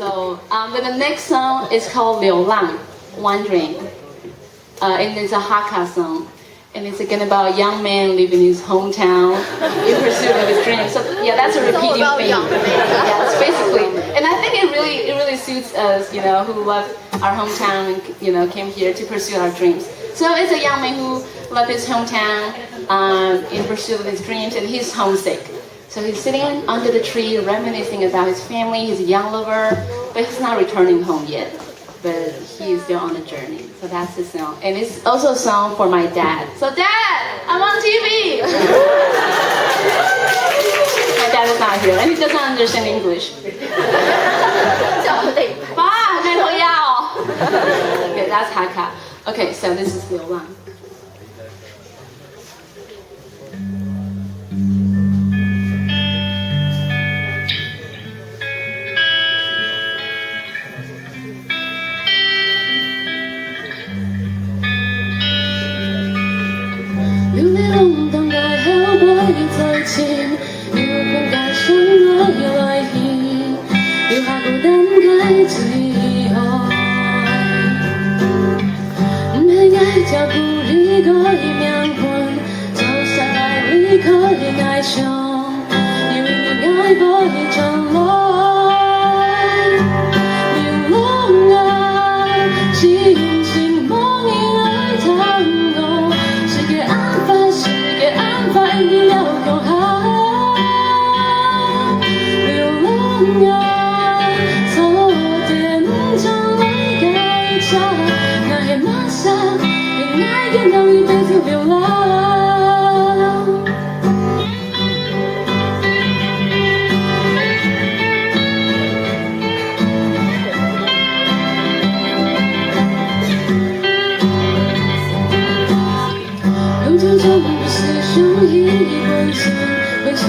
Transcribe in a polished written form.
So the next song is called 流浪 Wandering. And it's a Hakka song. And it's again about a young man living in his hometown in pursuit of his dreams. So yeah, that's a repeating theme. Yeah, it's basically. And I think it really suits us, you know, who love our hometown and, you know, came here to pursue our dreams. So it's a young man who left his hometown in pursuit of his dreams, and he's homesick. So he's sitting under the tree reminiscing about his family, his young lover, but he's not returning home yet. But he is still on the journey. So that's the song. And it's also a song for my dad. So Dad, I'm on TV! My dad is not here, and he doesn't understand English. Okay, that's Hakka. Okay, so this is 流浪。流離浪蕩介後背，在前，要放假想我要來現，留下孤單介最愛。唔係捱挑故意改命運，就實來離開愛上，要永遠愛背轉來。流浪啊，心情無人愛聽哦。世界按法已了共下，流浪啊，錯點將來改差，捱係麼撒，被愛點亮一輩子流浪。永久中不是凶一滚存，回旋